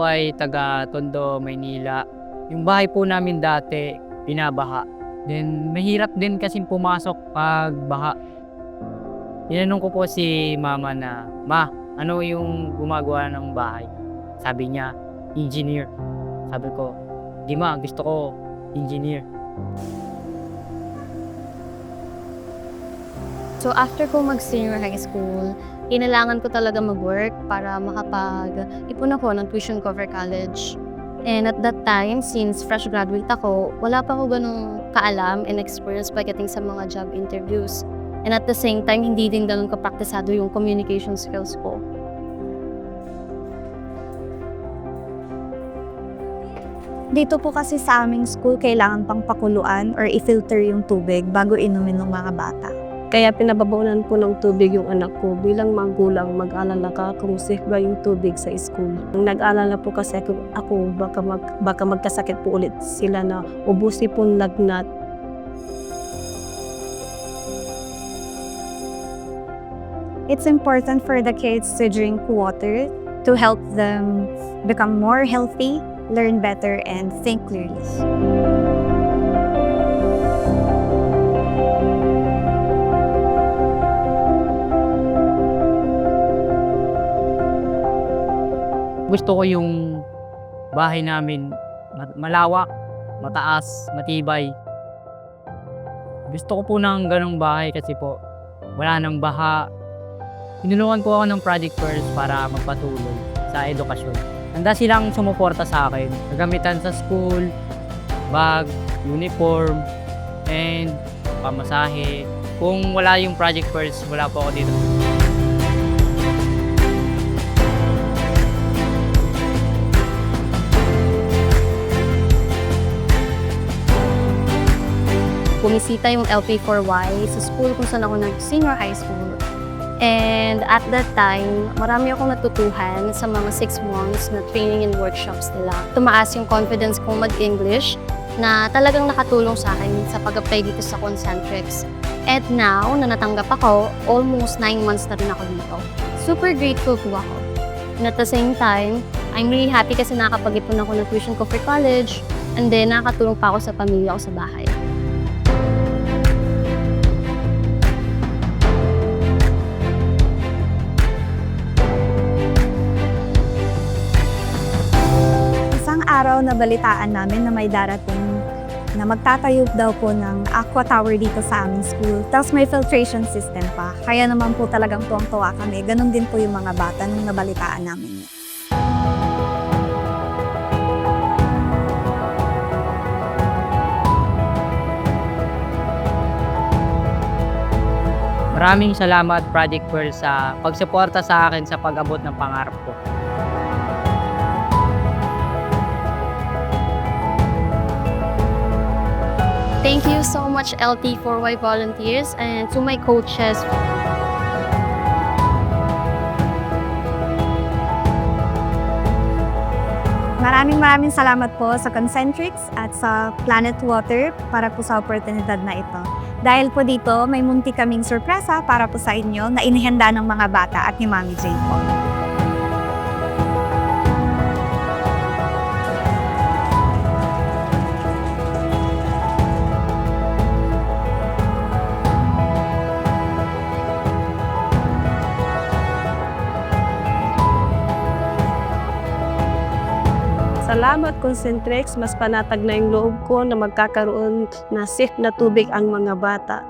po ay taga Tondo, Maynila. Yung bahay po namin dati, binabaha. Then mahirap din kasing pumasok pag baha. Tinanong ko po si mama na, "Ma, ano yung gumagawa ng bahay?" Sabi niya, "Engineer." Sabi ko, "Di ma, gusto ko engineer." So after ko mag-senior high school, kailangan ko talaga mag-work para makapag-ipon ako ng tuition ko for college. And at that time, since fresh graduate ako, wala pa ako ganung kaalam and experience pagdating sa mga job interviews. And at the same time, hindi din ganun kapraktisado yung communication skills ko. Dito po kasi sa aming school, kailangan pang pakuluan or i-filter yung tubig bago inumin ng mga bata. Kaya pinababawalan po ng tubig yung anak ko. Bilang magulang, mag-alala ka kung safe ba yung tubig sa school. Nag-alala po kasi ako baka magkasakit po ulit sila na ubusin pong lagnat. It's important for the kids to drink water to help them become more healthy, learn better, and think clearly. Gusto ko yung bahay namin malawak, mataas, matibay. Gusto ko po ng ganong bahay kasi po wala nang baha. Tinulungan ko ako ng Project First para magpatuloy sa edukasyon. Handa silang sumuporta sa akin. Kagamitan sa school, bag, uniform, and pamasahe. Kung wala yung Project First, wala po ako dito. Bumisita yung LP4Y sa school kung saan ako nag-senior high school. And at that time, marami akong natutuhan sa mga 6 months na training and workshops nila. Tumaas yung confidence kong mag-English na talagang nakatulong sa akin sa pag-apply dito sa Concentrix. And now, na natanggap ako, almost 9 months na rin ako dito. Super grateful po ako. And at the same time, I'm really happy kasi nakakapag-ipon ako ng tuition ko for college, and then nakakatulong pa ako sa pamilya ko sa bahay. Araw na balitaan namin na may darating na magtatayo daw po ng aqua tower dito sa aming school. Tapos may filtration system pa. Kaya naman po talagang tuwang-tuwa kami. Ganon din po yung mga bata nung nabalitaan namin. Maraming salamat Project First sa pagsuporta sa akin sa pag-abot ng pangarap ko. Thank you so much LT4Y volunteers and to my coaches. Maraming salamat po sa Concentrix at sa Planet Water para po sa oportunidad na ito. Dahil po dito, may munti kaming sorpresa para po sa inyo na inihanda ng mga bata at ni Mami Jane po. Salamat Concentrix, mas panatag na yung loob ko na magkakaroon na safe na tubig ang mga bata.